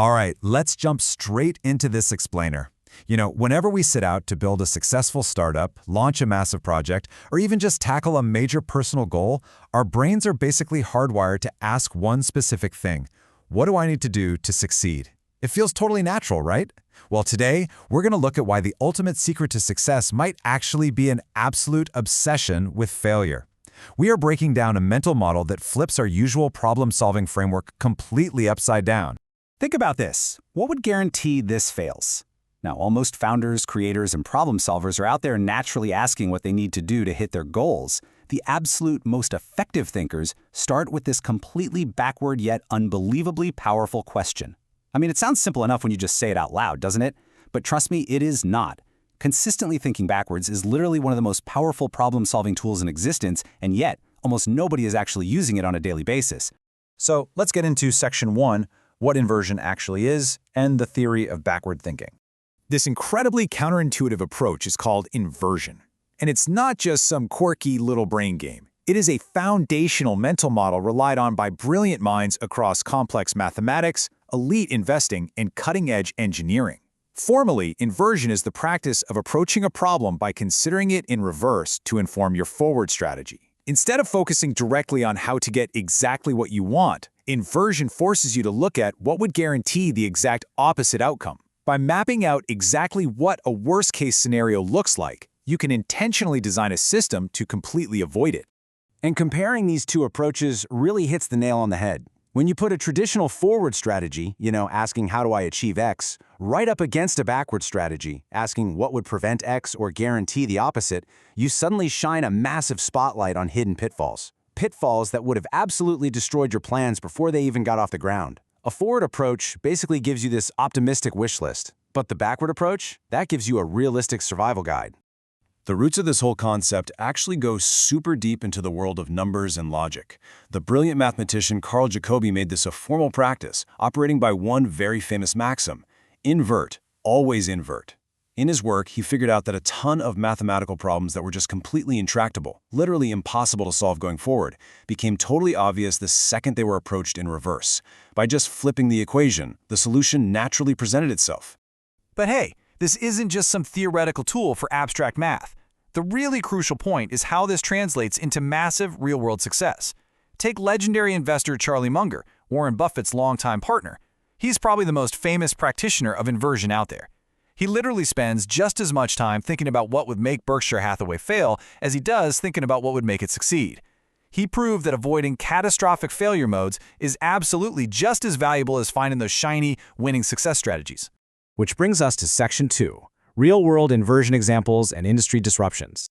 All right, let's jump straight into this explainer. Whenever we set out to build a successful startup, launch a massive project, or even just tackle a major personal goal, our brains are basically hardwired to ask one specific thing. What do I need to do to succeed? It feels totally natural, right? Well, today, we're going to look at why the ultimate secret to success might actually be an absolute obsession with failure. We are breaking down a mental model that flips our usual problem-solving framework completely upside down. Think about this. What would guarantee this fails? Now, while most founders, creators, and problem solvers are out there naturally asking what they need to do to hit their goals, the absolute most effective thinkers start with this completely backward yet unbelievably powerful question. I mean, it sounds simple enough when you just say it out loud, doesn't it? But trust me, it is not. Consistently thinking backwards is literally one of the most powerful problem-solving tools in existence, and yet, almost nobody is actually using it on a daily basis. So let's get into Section 1, what inversion actually is, and the theory of backward thinking. This incredibly counterintuitive approach is called inversion. And it's not just some quirky little brain game. It is a foundational mental model relied on by brilliant minds across complex mathematics, elite investing, and cutting-edge engineering. Formally, inversion is the practice of approaching a problem by considering it in reverse to inform your forward strategy. Instead of focusing directly on how to get exactly what you want, inversion forces you to look at what would guarantee the exact opposite outcome. By mapping out exactly what a worst-case scenario looks like, you can intentionally design a system to completely avoid it. And comparing these two approaches really hits the nail on the head. When you put a traditional forward strategy, asking how do I achieve X, right up against a backward strategy, asking what would prevent X or guarantee the opposite, you suddenly shine a massive spotlight on hidden pitfalls. Pitfalls that would have absolutely destroyed your plans before they even got off the ground. A forward approach basically gives you this optimistic wish list, but the backward approach, that gives you a realistic survival guide. The roots of this whole concept actually go super deep into the world of numbers and logic. The brilliant mathematician Carl Jacobi made this a formal practice, operating by one very famous maxim: invert, always invert. In his work, he figured out that a ton of mathematical problems that were just completely intractable, literally impossible to solve going forward, became totally obvious the second they were approached in reverse. By just flipping the equation, the solution naturally presented itself. But hey, this isn't just some theoretical tool for abstract math. The really crucial point is how this translates into massive real-world success. Take legendary investor Charlie Munger, Warren Buffett's longtime partner. He's probably the most famous practitioner of inversion out there. He literally spends just as much time thinking about what would make Berkshire Hathaway fail as he does thinking about what would make it succeed. He proved that avoiding catastrophic failure modes is absolutely just as valuable as finding those shiny, winning success strategies. Which brings us to Section 2, real-world inversion examples and industry disruptions.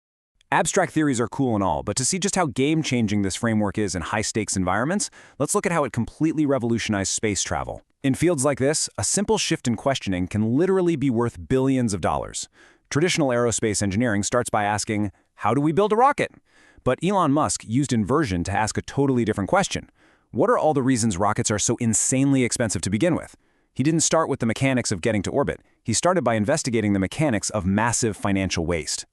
Abstract theories are cool and all, but to see just how game-changing this framework is in high-stakes environments, let's look at how it completely revolutionized space travel. In fields like this, a simple shift in questioning can literally be worth billions of dollars. Traditional aerospace engineering starts by asking, how do we build a rocket? But Elon Musk used inversion to ask a totally different question. What are all the reasons rockets are so insanely expensive to begin with? He didn't start with the mechanics of getting to orbit. He started by investigating the mechanics of massive financial waste.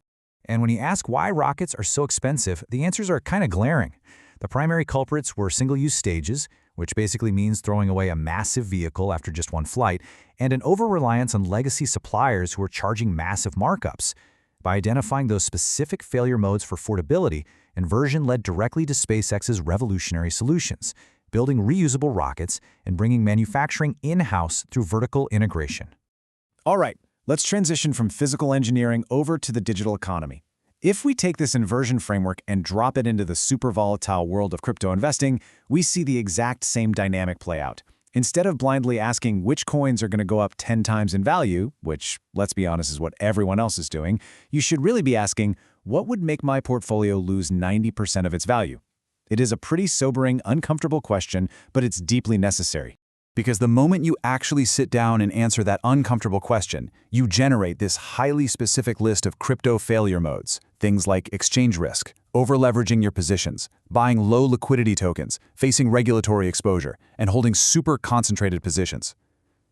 And when you ask why rockets are so expensive, the answers are kind of glaring. The primary culprits were single-use stages, which basically means throwing away a massive vehicle after just one flight, and an over-reliance on legacy suppliers who are charging massive markups. By identifying those specific failure modes for affordability, inversion led directly to SpaceX's revolutionary solutions, building reusable rockets and bringing manufacturing in-house through vertical integration. All right, let's transition from physical engineering over to the digital economy. If we take this inversion framework and drop it into the super volatile world of crypto investing, we see the exact same dynamic play out. Instead of blindly asking which coins are going to go up 10 times in value, which, let's be honest, is what everyone else is doing, you should really be asking, what would make my portfolio lose 90% of its value? It is a pretty sobering, uncomfortable question, but it's deeply necessary. Because the moment you actually sit down and answer that uncomfortable question, you generate this highly specific list of crypto failure modes. Things like exchange risk, over-leveraging your positions, buying low liquidity tokens, facing regulatory exposure, and holding super concentrated positions.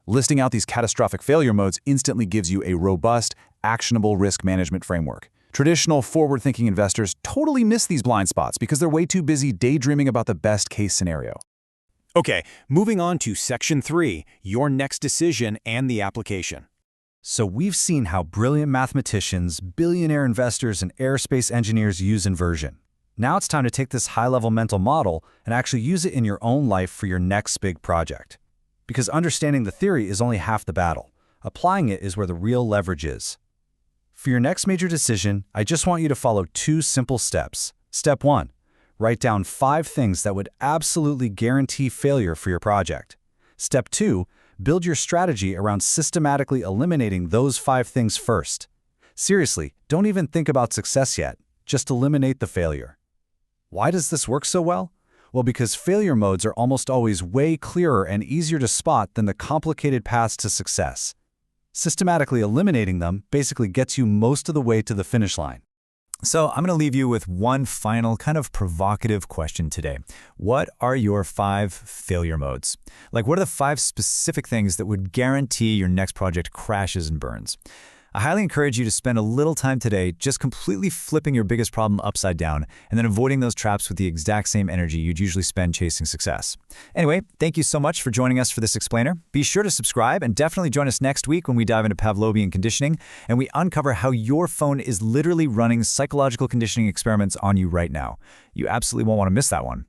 Listing out these catastrophic failure modes instantly gives you a robust, actionable risk management framework. Traditional forward-thinking investors totally miss these blind spots because they're way too busy daydreaming about the best-case scenario. Okay, moving on to Section 3, your next decision and the application. So we've seen how brilliant mathematicians, billionaire investors, and aerospace engineers use inversion. Now it's time to take this high-level mental model and actually use it in your own life for your next big project. Because understanding the theory is only half the battle. Applying it is where the real leverage is. For your next major decision, I just want you to follow 2 simple steps. Step 1. Write down 5 things that would absolutely guarantee failure for your project. Step 2. Build your strategy around systematically eliminating those 5 things first. Seriously, don't even think about success yet. Just eliminate the failure. Why does this work so well? Well, because failure modes are almost always way clearer and easier to spot than the complicated paths to success. Systematically eliminating them basically gets you most of the way to the finish line. So I'm going to leave you with one final kind of provocative question today. What are your 5 failure modes? Like, what are the 5 specific things that would guarantee your next project crashes and burns? I highly encourage you to spend a little time today just completely flipping your biggest problem upside down and then avoiding those traps with the exact same energy you'd usually spend chasing success. Anyway, thank you so much for joining us for this explainer. Be sure to subscribe and definitely join us next week when we dive into Pavlovian conditioning and we uncover how your phone is literally running psychological conditioning experiments on you right now. You absolutely won't want to miss that one.